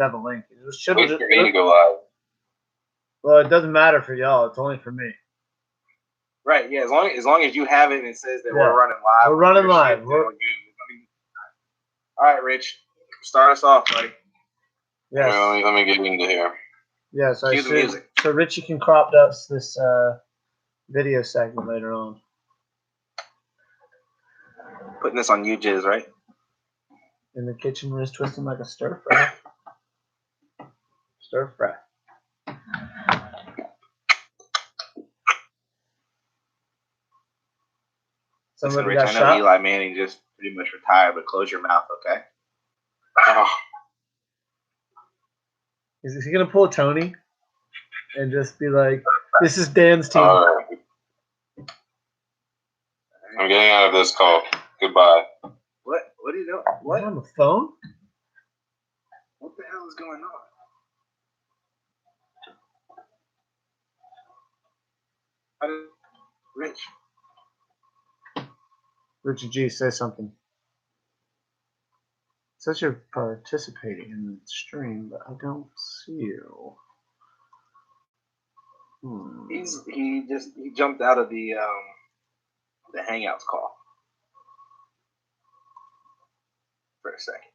have a link. It should Wait for me to go live. Well, it doesn't matter for y'all. It's only for me. Right. Yeah. As long as you have it and it says that we're running live. We're running live. All right, Rich. Start us off, buddy. Yes. Let me get into here. Yes. Cue the music. So Richie can crop us this video segment later on. Putting this on UJIS, right? In the kitchen, we're just twisting like a stir fry. Stir fry. Listen, Rich, I know Eli Manning just pretty much retired, but close your mouth, okay? Oh. Is he gonna pull Tony and just be like, "This is Dan's team"? Right. I'm getting out of this call. Goodbye. What are you doing? What? On the phone? What the hell is going on? Rich. Richie G, say something. It says you're participating in the stream, but I don't see you. He jumped out of the Hangouts call for a second.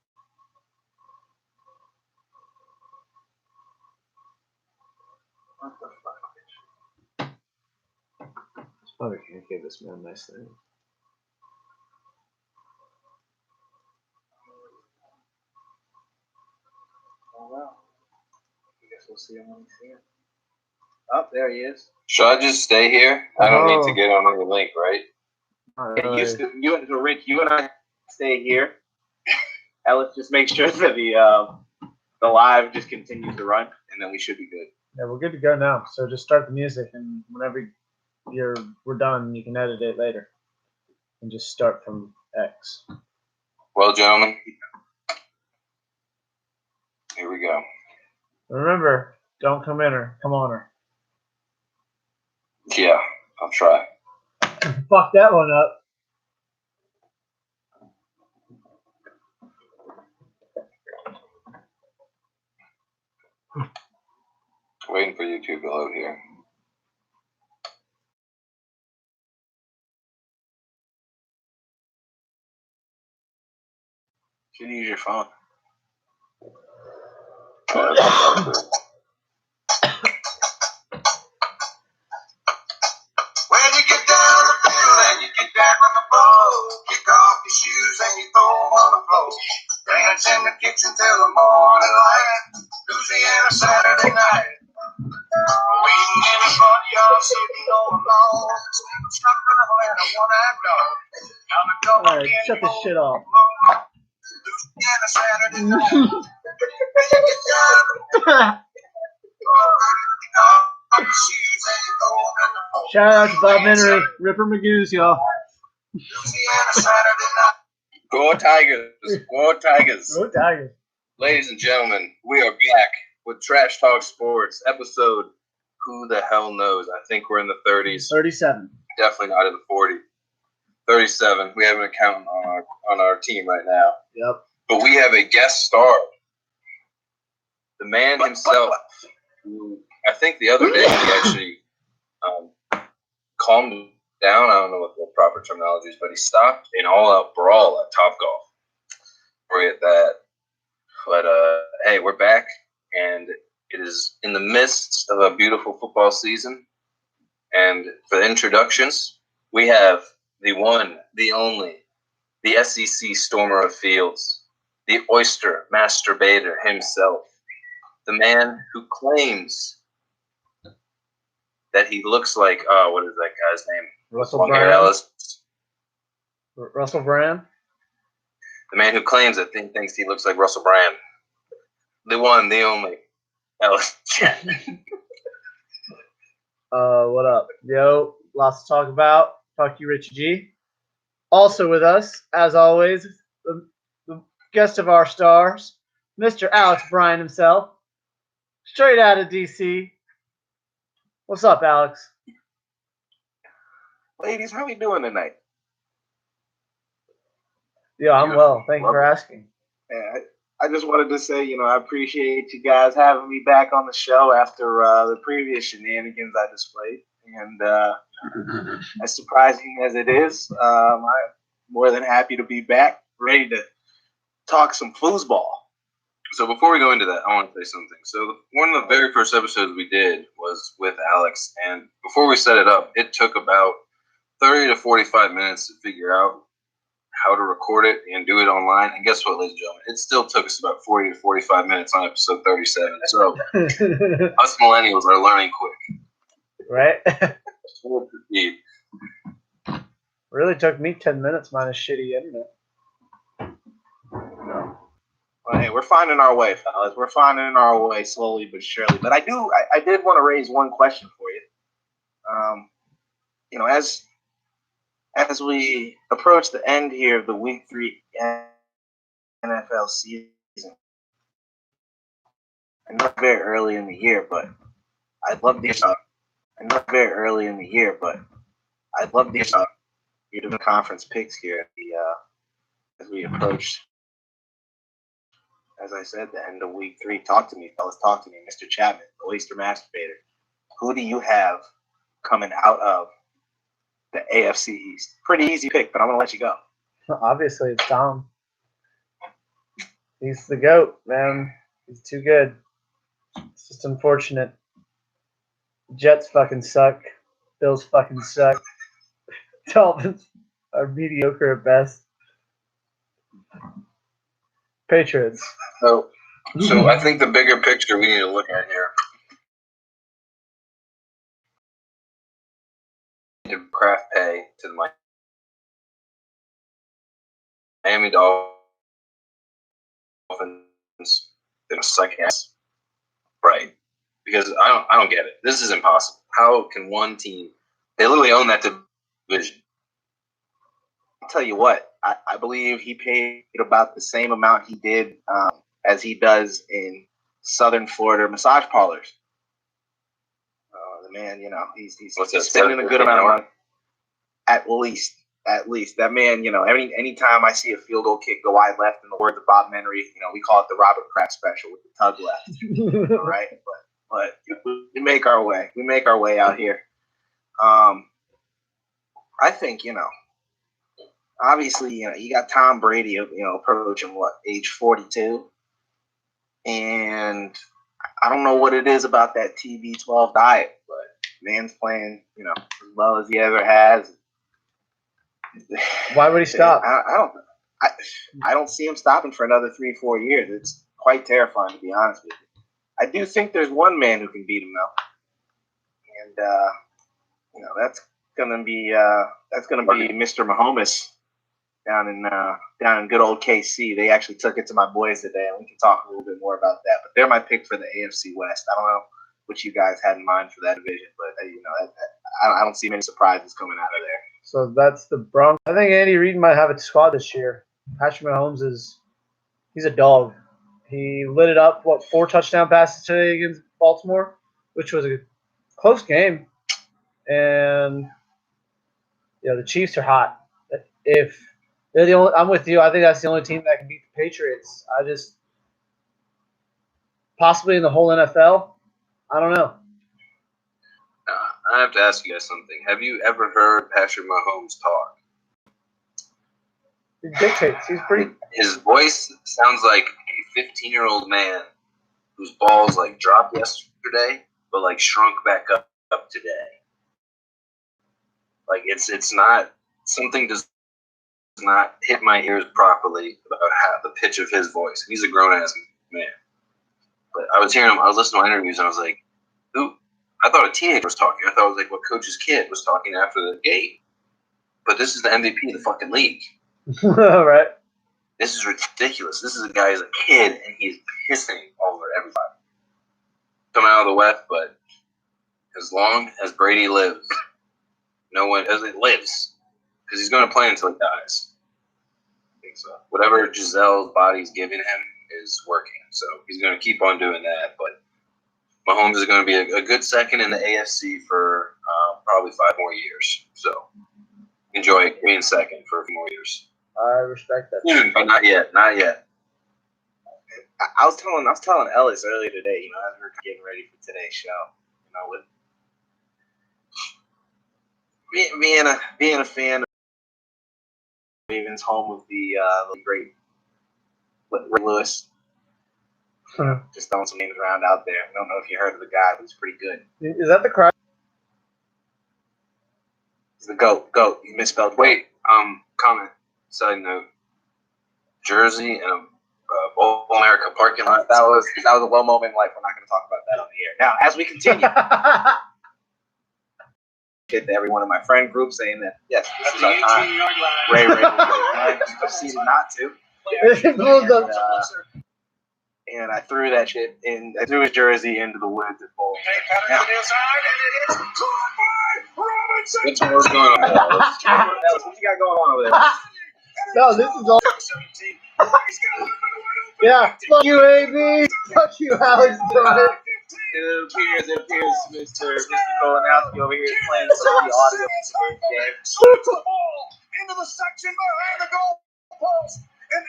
What the fuck, Rich? Probably can't give this man nice thing. Oh well. I guess we'll see him when we see him. Oh, there he is. Should I just stay here? I don't need to get on any link, right? Rich, you and I stay here. And let's just make sure that the live just continues to run, and then we should be good. Yeah, we're good to go now. So just start the music, and whenever we're done, you can edit it later, and just start from X. Well, gentlemen, here we go. Remember, don't come in her, come on her. Yeah, I'll try. Fuck that one up. Waiting for YouTube to load here. Should use your phone. When you get down the field and you get back on the ball, kick off your shoes and you throw them on the floor. Dance in the kitchen till the morning light. Louisiana Saturday night. Waiting in the front yard, sitting on the lawn. Chopping up and a one-eyed dog. Alright, shut this shit off. Louisiana Saturday night. Shout out to Bob Henry, Ripper Magoo's, y'all. Go Tigers! Go Tigers! Go Tigers! Ladies and gentlemen, we are back with Trash Talk Sports, episode who the hell knows? I think we're in the 30s. 37. Definitely not in the 40s. 37. We have an accountant on our team right now. Yep. But we have a guest star. The man himself, who I think the other day he actually calmed down. I don't know what the proper terminology is, but he stopped an all-out brawl at Topgolf. Forget that. But, hey, we're back, and it is in the midst of a beautiful football season. And for the introductions, we have the one, the only, the SEC Stormer of Fields, the oyster masturbator himself, the man who claims that he looks like, what is that guy's name? Russell Brand. Ellis. Russell Brand. The man who claims that thinks he looks like Russell Brand. The one, the only, Ellis. What up? Yo, lots to talk about. Fuck you, Richie G. Also with us, as always, the guest of our stars, Mr. Alex Bryan himself, straight out of DC. What's up, Alex? Ladies, how we doing tonight? Yeah, I'm well. Thank you for asking. Yeah, I just wanted to say, I appreciate you guys having me back on the show after the previous shenanigans I displayed. And as surprising as it is, I'm more than happy to be back, ready to talk some foosball. So before we go into that, I want to say something. So one of the very first episodes we did was with Alex, and before we set it up, it took about 30 to 45 minutes to figure out how to record it and do it online. And guess what, ladies and gentlemen? It still took us about 40 to 45 minutes on episode 37. So us millennials are learning quick. Right? Indeed. Really took me 10 minutes minus shitty internet. Well, hey, we're finding our way, fellas. We're finding our way slowly but surely. But I did want to raise one question for you. As we approach the end here of the Week 3 NFL season, I know it's very early in the year, but I'd love to hear your different conference picks here at as we approach. As I said, the end of Week 3. Talk to me, fellas. Talk to me, Mr. Chapman, the Oyster Masturbator. Who do you have coming out of the AFC East? Pretty easy pick, but I'm going to let you go. Obviously, it's Tom. He's the GOAT, man. He's too good. It's just unfortunate. Jets fucking suck. Bills fucking suck. Dolphins are mediocre at best. Patriots. So I think the bigger picture we need to look at here. To craft pay to the Miami Dolphins in a second, right? Because I don't get it. This is impossible. How can one team? They literally own that division. I'll tell you what. I believe he paid about the same amount he did as he does in Southern Florida massage parlors. The man, he's spending a good amount of money. At least that man, anytime I see a field goal kick go wide left, in the words of Bob Menery, we call it the Robert Kraft special with the tug left. All right, but we make our way. We make our way out here. I think obviously, you got Tom Brady, approaching age 42, and I don't know what it is about that TB12 diet, but man's playing, as well as he ever has. Why would he stop? I don't see him stopping for another 3-4 years. It's quite terrifying, to be honest with you. I do think there's one man who can beat him though, and that's gonna be Mr. Mahomes. Down in good old KC. They actually took it to my boys today, and we can talk a little bit more about that. But they're my pick for the AFC West. I don't know what you guys had in mind for that division, but I don't see many surprises coming out of there. So that's the Broncos. I think Andy Reid might have a squad this year. Patrick Mahomes he's a dog. He lit it up. 4 touchdown passes today against Baltimore, which was a close game. And the Chiefs are hot. If they're the only, I'm with you. I think that's the only team that can beat the Patriots. Possibly in the whole NFL. I don't know. I have to ask you guys something. Have you ever heard Patrick Mahomes talk? He dictates. He's pretty. His voice sounds like a 15-year-old man whose balls dropped yesterday, but shrunk back up today. It's not something does not hit my ears properly about how the pitch of his voice. He's a grown ass man, but I was hearing him. I was listening to interviews, and I was like, "Who?" I thought a teenager was talking. I thought it was what coach's kid was talking after the game. But this is the MVP of the fucking league. Right. This is ridiculous. This is a guy who's a kid, and he's pissing over everybody. Coming out of the West, but as long as Brady lives, no one as it lives, because he's going to play until he dies. I think so. Whatever Giselle's body's giving him is working, so he's going to keep on doing that. But Mahomes is going to be a good second in the AFC for probably 5 more years. So enjoy being second for a few more years. I respect that. But not yet. Not yet. I was telling Ellis earlier today, you know, as we were getting ready for today's show, you know, with being a fan of Ravens, home of the great Ray Lewis. Just throwing some names around out there. I don't know if you heard of the guy, but he's pretty good. Is that the crowd? He's the GOAT. GOAT. You misspelled. Wait, comment. Side note. Jersey and a Bowl America parking lot. That was a low moment in life. We're not going to talk about that on the air. Now, as we continue, to everyone in my friend group saying that yes, this is our time. Ray proceeded not to. And I threw that shit in. I threw his jersey into the woods at Bowl. What's going on? What you got going on over there? No, this is all. Yeah, fuck you, AB. Fuck you, Alex Bryant. It appears Mr. Kolanowski over here is playing some of the audio of the game. Swoops the ball into the section behind the goal post. An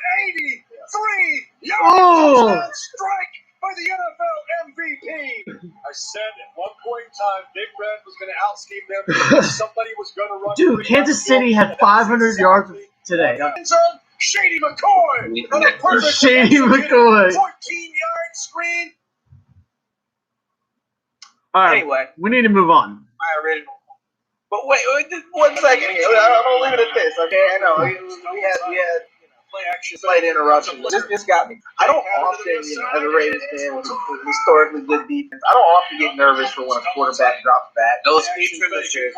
83-yard strike by the NFL MVP. I said at one point in time, Big Red was going to outscheme them. Somebody was going to run. Dude, Kansas City had 500 yards today. Shady McCoy. Shady McCoy. 14-yard screen. All right, Anyway, we need to move on. my original. But wait, just 1 second here. I'm gonna leave it at this, okay? I know we had slight interruption. This got me. I don't often, as a Ravens fan with historically good defense, I don't often get nervous for when a quarterback drops back. No speech for the shit.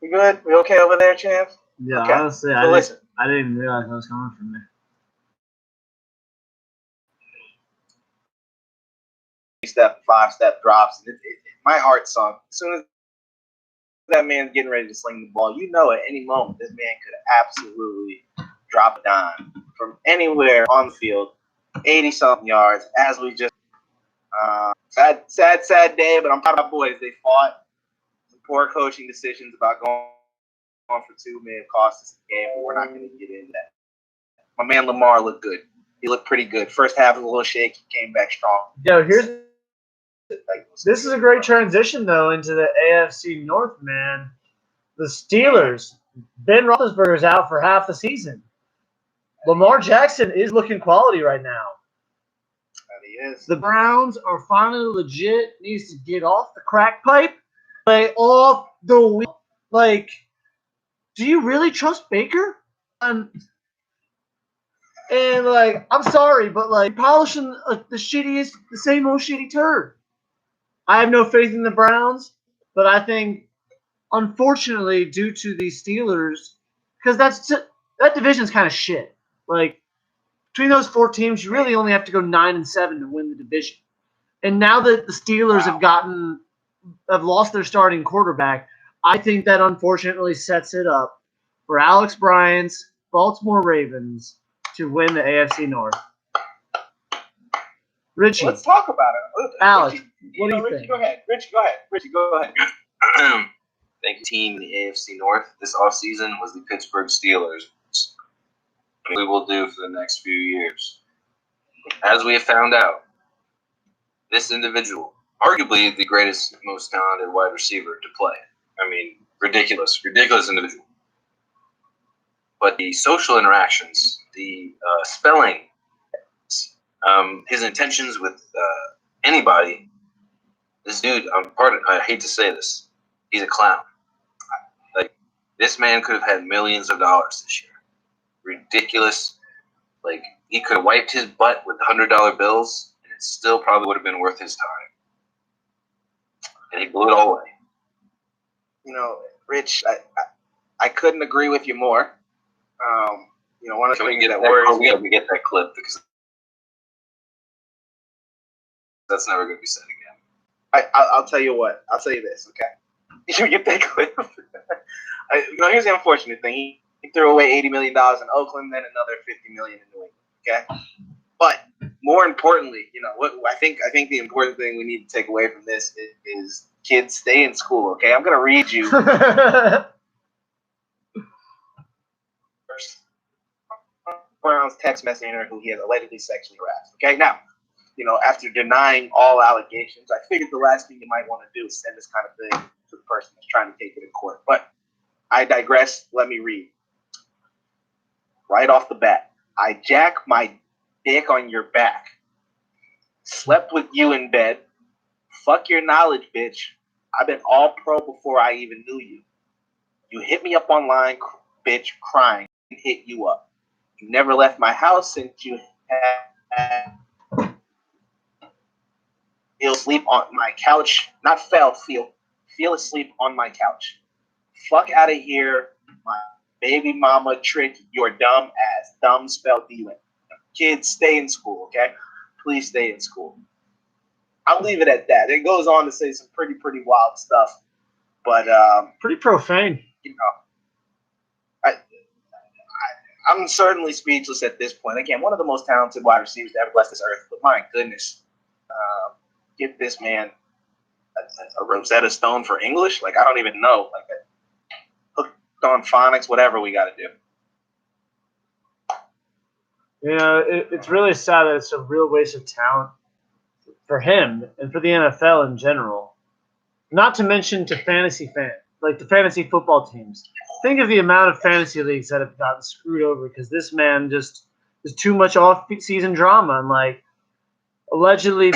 You good? We okay over there, champs? Yeah, Okay. honestly, So I listen. didn't even realize I was coming from there. Step, 5-step drops. And my heart sunk. As soon as that man's getting ready to sling the ball, you know at any moment this man could absolutely drop a dime from anywhere on the field. 80-something yards, as we just sad day, but I'm proud of my boys. They fought. Some poor coaching decisions about going for two may have cost us the game, but we're not going to get into that. My man Lamar looked good. He looked pretty good. First half was a little shaky, came back strong. Yo, this is a great transition, though, into the AFC North, man. The Steelers. Ben Roethlisberger's out for half the season. Lamar Jackson is looking quality right now. And he is. The Browns are finally legit. Needs to get off the crack pipe. Play off the wheel. Like, do you really trust Baker? And like, I'm sorry, but like polishing the same old shitty turd. I have no faith in the Browns, but I think, unfortunately, due to the Steelers, because that division's kind of shit. Like, between those four teams, you really only have to go 9-7 to win the division. And now that the Steelers have lost their starting quarterback, I think that unfortunately sets it up for Alex Bryant's Baltimore Ravens to win the AFC North. Richie. Let's talk about it. Alex, Richie, what do you Richie, think? Go ahead. Richie, go ahead. Thank you, team in the AFC North this offseason was the Pittsburgh Steelers. We will do for the next few years. As we have found out, this individual, arguably the greatest, most talented wide receiver to play. I mean, ridiculous individual. But the social interactions, the spelling, his intentions with anybody, this dude, I hate to say this, he's a clown. Like, this man could have had millions of dollars this year. Ridiculous. Like, he could have wiped his butt with $100 bills, and it still probably would have been worth his time. And he blew it all away. You know, Rich, I couldn't agree with you more. You know, one of the things that worries me. We get that clip because that's never going to be said again. I'll tell you what. I'll tell you this, okay? You get that clip. You know, here's the unfortunate thing. He threw away $80 million in Oakland, then another $50 million in New England. Okay, but more importantly, you know what? I think the important thing we need to take away from this is kids stay in school. Okay, I'm gonna read you. Brown's text messenger who he has allegedly sexually harassed. Okay, now, after denying all allegations, I figured the last thing you might want to do is send this kind of thing to the person that's trying to take it in court. But I digress. Let me read. Right off the bat, I jack my dick on your back. Slept with you in bed. Fuck your knowledge, bitch. I've been all pro before I even knew you. You hit me up online, bitch, crying, and hit you up. You never left my house since you had feel asleep on my couch. Not feel asleep on my couch. Fuck out of here, my baby mama trick your dumb ass. Dumb spelled D-Win. Kids, stay in school, okay? Please stay in school. I'll leave it at that. It goes on to say some pretty wild stuff. But Pretty profane. I'm certainly speechless at this point. Again, one of the most talented wide receivers to ever bless this earth. But my goodness, get this man a Rosetta Stone for English? Like, I don't even know. Like, hooked on phonics, whatever we got to do. It's really sad that it's a real waste of talent for him and for the NFL in general. Not to mention to fantasy fans, like the fantasy football teams. Think of the amount of fantasy leagues that have gotten screwed over because this man just is too much off-season drama and like allegedly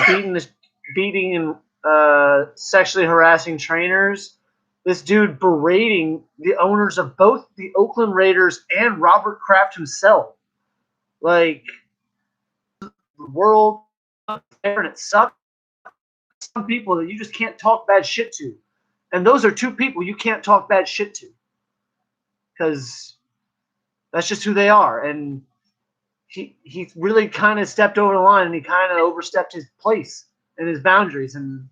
beating and sexually harassing trainers. This dude berating the owners of both the Oakland Raiders and Robert Kraft himself. Like, the world there and it sucks. Some people that you just can't talk bad shit to. And those are two people you can't talk bad shit to. Because that's just who they are. And he really kind of stepped over the line and he kind of overstepped his place and his boundaries. And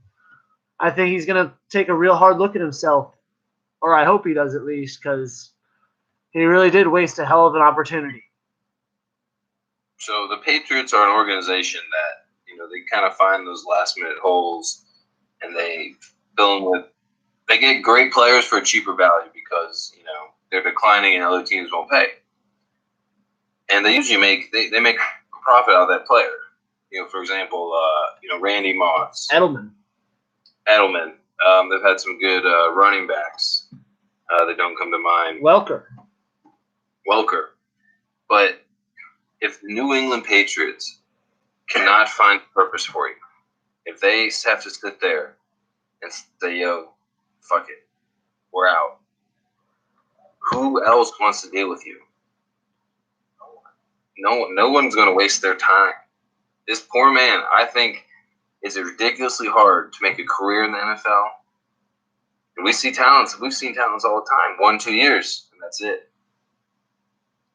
I think he's going to take a real hard look at himself. Or I hope he does at least, because he really did waste a hell of an opportunity. So the Patriots are an organization that, they kind of find those last-minute holes, and they fill them with – they get great players for a cheaper value because, they're declining and other teams won't pay. And they usually make – they make a profit out of that player. For example, Randy Moss. Edelman. They've had some good running backs that don't come to mind. Welker. But if the New England Patriots cannot find purpose for you, if they have to sit there and say, yo, fuck it, we're out, who else wants to deal with you? No one's going to waste their time. This poor man, I think, is ridiculously hard to make a career in the NFL. And we've seen talents all the time, 1-2 years, and that's it.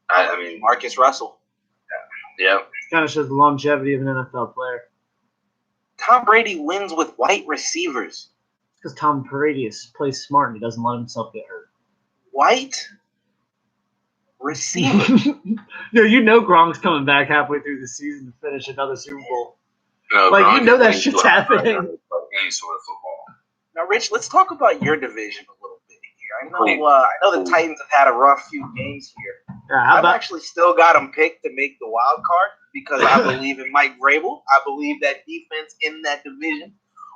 I mean, Marcus Russell. Yeah. Kind of shows the longevity of an NFL player. Tom Brady wins with white receivers. Because Tom Brady plays smart and he doesn't let himself get hurt. White receivers. Gronk's coming back halfway through the season to finish another Super Bowl. No, Gronk that shit's happening. Any sort of football. Now, Rich, let's talk about your division a little bit here. I know the Titans have had a rough few games here. Yeah, I've actually still got them picked to make the wild card because I believe in Mike Vrabel. I believe that defense in that division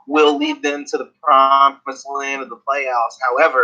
will lead them to the promised land of the playoffs. However,